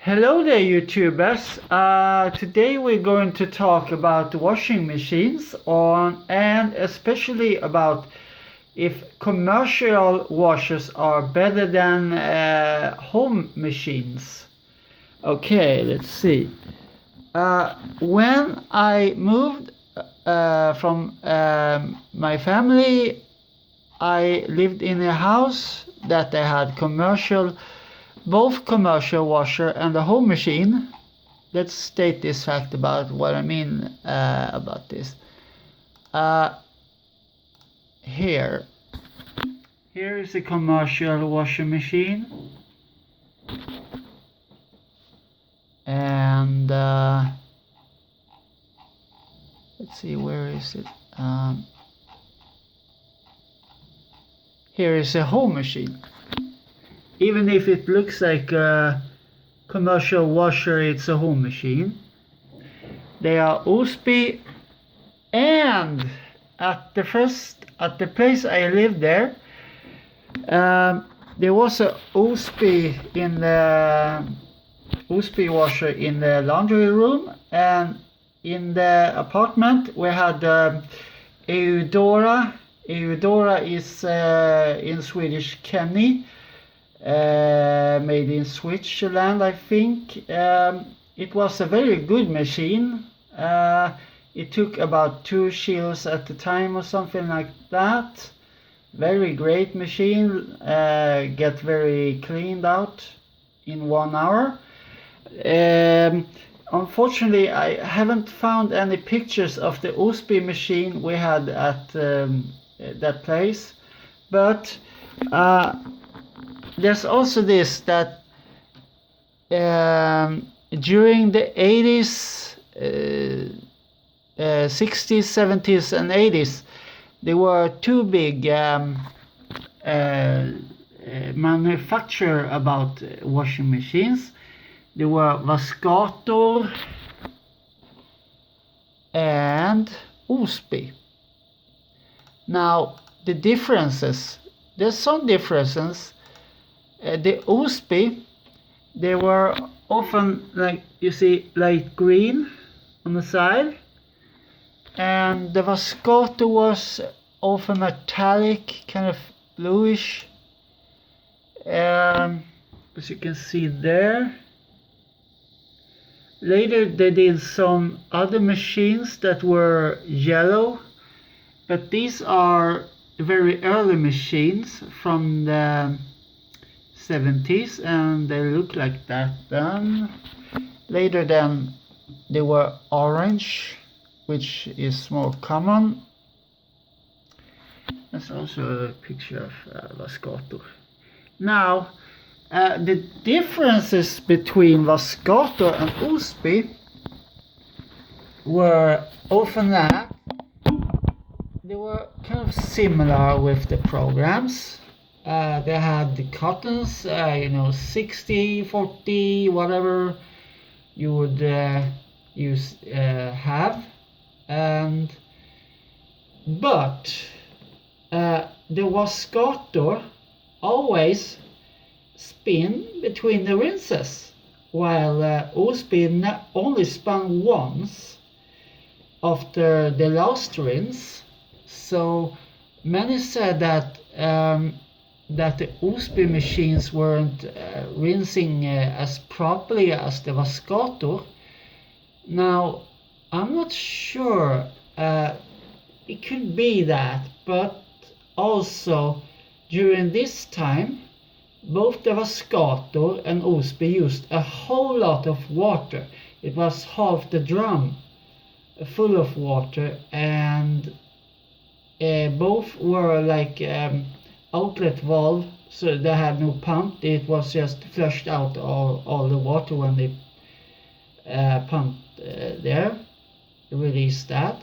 Hello there, YouTubers. Today we're going to talk about washing machines and especially about if commercial washers are better than home machines. Okay, let's see. When I moved from my family, I lived in a house that they had both commercial washer and a home machine. Let's state this fact about what I mean about this. Here is a commercial washing machine, and let's see, where is it? Here is a home machine. Even if it looks like a commercial washer, it's a home machine. They are Osby, and at the place I lived there was a Osby washer in the laundry room, and in the apartment we had Eudora. Eudora is in Swedish Kenny. Made in Switzerland, I think. It was a very good machine. It took about 2 shills at the time or something like that. Very great machine. Get very cleaned out in 1 hour. Unfortunately, I haven't found any pictures of the Osby machine we had at that place, but there's also this, that during the 80s, 60s, 70s and 80s, there were 2 big manufacturers about washing machines. There were Vascator and Osby. Now, there's some differences. The Osby, they were often, like you see, light green on the side, and the Vascator was often metallic, kind of bluish, as you can see there. Later they did some other machines that were yellow, but these are very early machines from the 70s, and they look like that then. Later then they were orange, which is more common. That's also a picture of Vascator. Now, the differences between Vascator and Osby were often that they were kind of similar with the programs. They had the cottons, 60, 40, whatever you would have, but the Vascator always spin between the rinses, while Osby only spun once after the last rinse. So many said that the Osby machines weren't rinsing as properly as the Vascator. Now, I'm not sure. It could be that, but also during this time, both the Vascator and Osby used a whole lot of water. It was half the drum full of water, and both were like outlet valve, so they had no pump. It was just flushed out all the water when they pumped there, released that,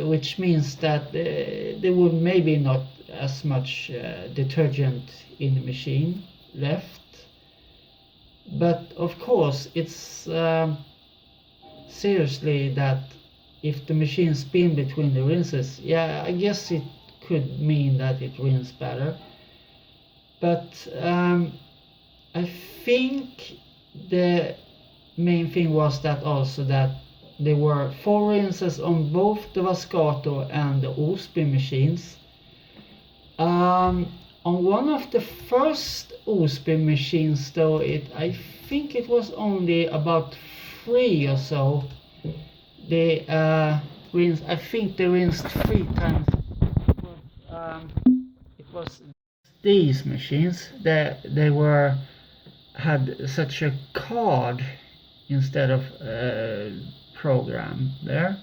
which means that there would maybe not as much detergent in the machine left. But of course it's seriously that if the machine spin between the rinses, yeah, I guess it could mean that it rinses better. But I think the main thing was that also that there were 4 rinses on both the Vascato and the Osby machines. On one of the first Osby machines though, I think it was only about 3 or so. They rinsed, I think they rinsed 3 times. It was these machines that they were had such a card instead of program there,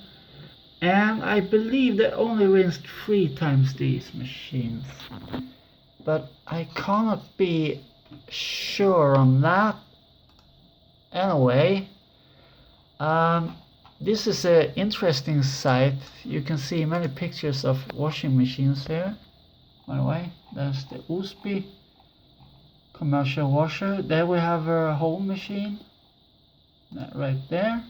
and I believe they only rinsed 3 times these machines, but I cannot be sure on that. Anyway, this is an interesting site. You can see many pictures of washing machines here. By the way, there's the Osby commercial washer. There we have a home machine, that right there.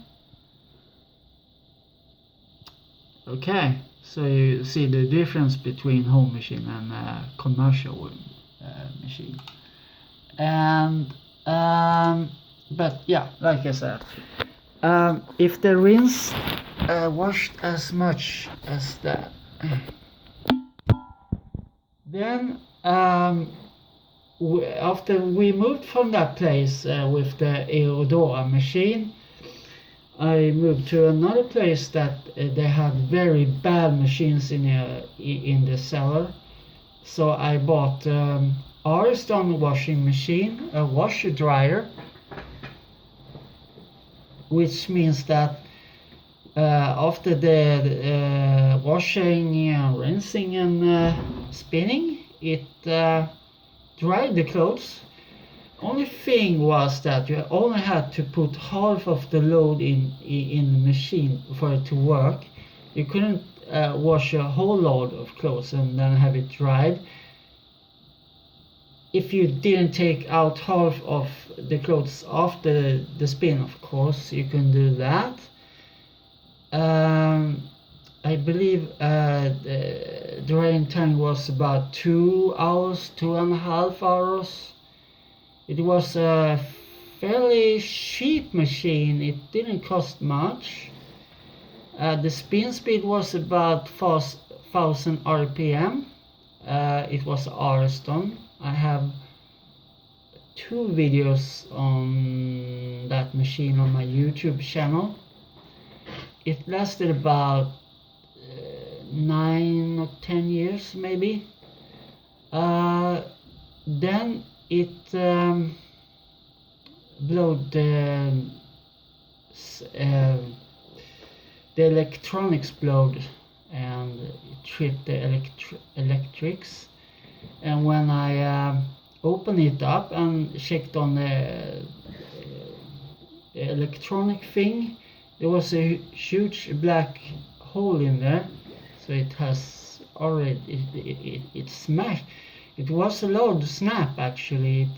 Okay, so you see the difference between home machine and commercial machine. And but yeah, like I said, if the rinse washed as much as that, then after we moved from that place with the Eudora machine, I moved to another place that they had very bad machines in the cellar. So I bought Ariston washing machine, a washer dryer, which means that after the washing, rinsing and spinning, it dried the clothes. Only thing was that you only had to put half of the load in the machine for it to work. You couldn't wash a whole load of clothes and then have it dried. If you didn't take out half of the clothes after the spin, of course, you can do that. I believe the drying time was about 2 hours, 2.5 hours. It was a fairly cheap machine. It didn't cost much. The spin speed was about 1000 RPM. It was Ariston. I have 2 videos on that machine on my YouTube channel. It lasted about 9 or 10 years maybe. Then it blowed the electronics blowed and it tripped the electrics. And when I opened it up and checked on the electronic thing, there was a huge black hole in there. So it has already it smashed. It was a loud snap actually.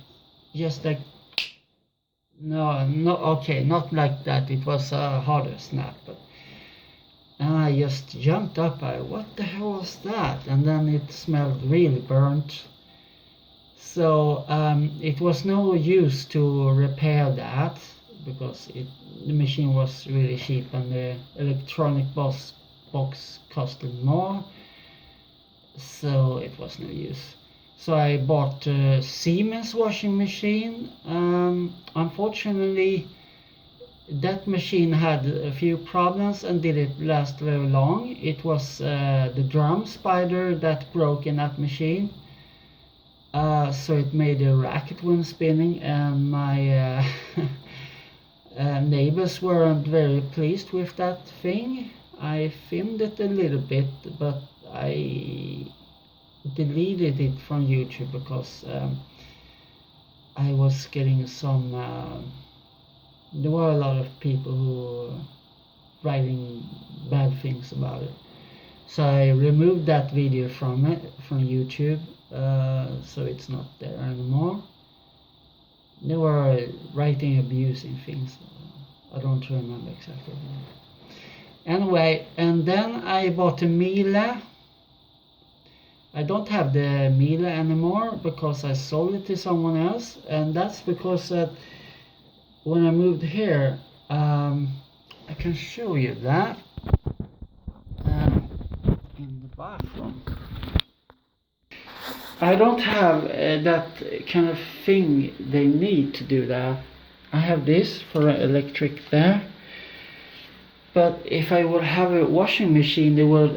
Just like okay, not like that. It was a harder snap, but and I just jumped up. What the hell was that? And then it smelled really burnt. So it was no use to repair that because the machine was really cheap and the electronic box costed more. So it was no use. So I bought a Siemens washing machine. Unfortunately, that machine had a few problems and didn't last very long. It was the drum spider that broke in that machine. So it made a racket when spinning, and my neighbors weren't very pleased with that thing. I filmed it a little bit, but I deleted it from YouTube because I was getting some there were a lot of people who were writing bad things about it, so I removed that video from YouTube, so it's not there anymore. They were writing abusing things. I don't remember exactly. Anyway, and then I bought a Miele I don't have the Miele anymore because I sold it to someone else, and that's because when I moved here, I can show you that in the bathroom. I don't have that kind of thing they need to do that. I have this for electric there. But if I would have a washing machine, they would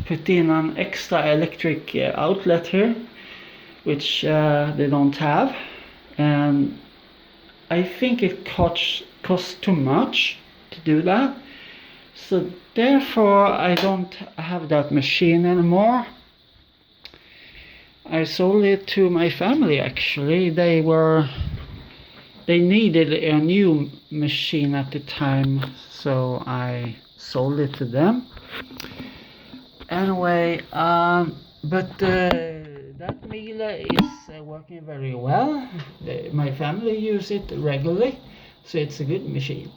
put in an extra electric outlet here, which they don't have. And I think it costs too much to do that. So therefore I don't have that machine anymore. I sold it to my family actually. They needed a new machine at the time, so I sold it to them. Anyway, but that Miele is working very well. My family use it regularly, so it's a good machine.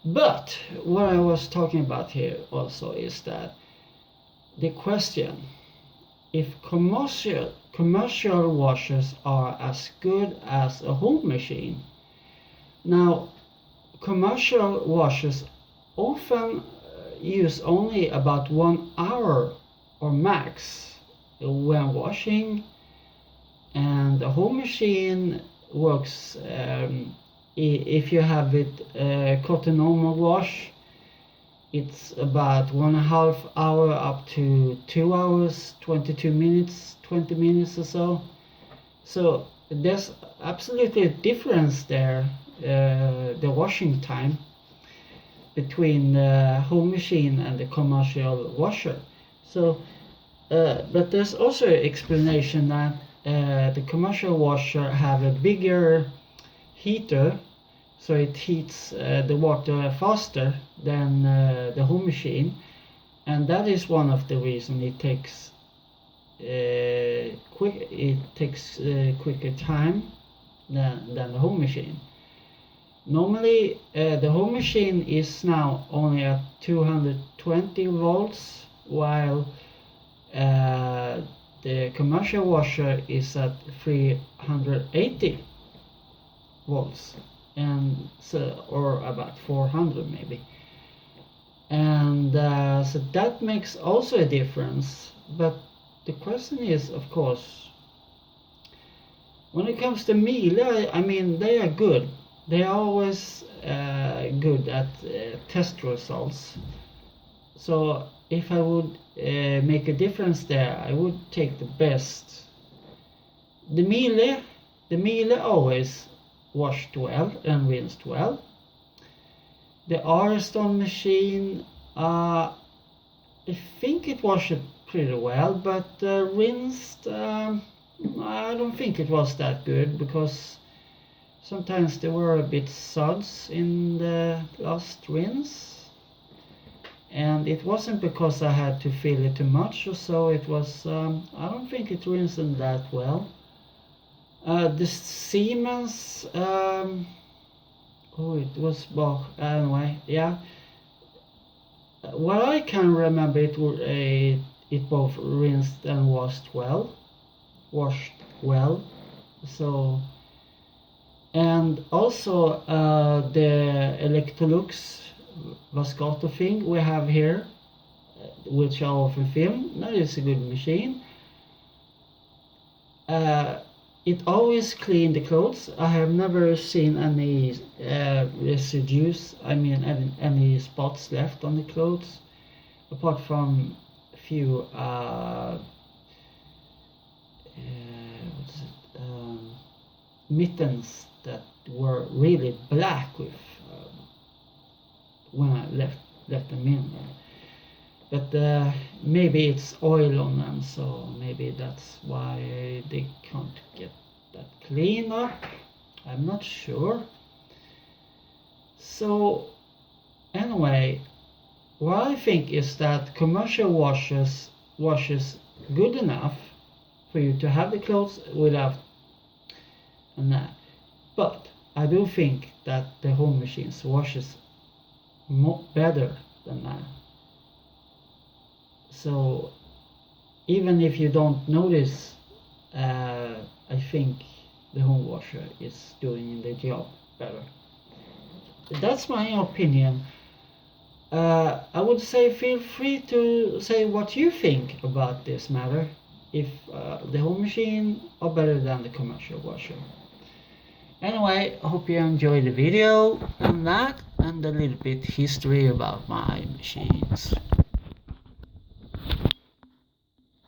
But what I was talking about here also is that the question, if commercial washers are as good as a home machine. Now, commercial washers often use only about 1 hour or max when washing, and a home machine works if you have it cotton normal wash. It's about 1.5 hour up to 2 hours, 22 minutes, 20 minutes or so. So there's absolutely a difference there, the washing time between the home machine and the commercial washer. So, but there's also an explanation that the commercial washer have a bigger heater, so it heats the water faster than the home machine, and that is one of the reasons it takes quicker time than the home machine. Normally the home machine is now only at 220 volts, while the commercial washer is at 380 volts, and so, or about 400 maybe, and so that makes also a difference. But the question is, of course, when it comes to Miele, I mean, they are good. They are always good at test results. So if I would make a difference there, I would take the best. The Miele always washed well and rinsed well. The Ariston machine, I think it washed pretty well, but rinsed, I don't think it was that good, because sometimes there were a bit suds in the last rinse, and it wasn't because I had to fill it too much or so. It was I don't think it rinsed that well. The Siemens, it was, well, anyway, yeah. What I can remember, it both rinsed and washed well. So, and also the Electrolux Vascato thing we have here, which I often film, that is a good machine. It always clean the clothes. I have never seen any residues, I mean any spots left on the clothes, apart from a few mittens that were really black with when I left them in. But maybe it's oil on them, so maybe that's why they can't get that clean up. I'm not sure. So anyway, what I think is that commercial washes good enough for you to have the clothes without that. But I do think that the home machines washes better than that. So even if you don't notice, I think the home washer is doing the job better. That's my opinion. I would say feel free to say what you think about this matter, if the home machine are better than the commercial washer. Anyway, I hope you enjoyed the video and that, and a little bit history about my machines.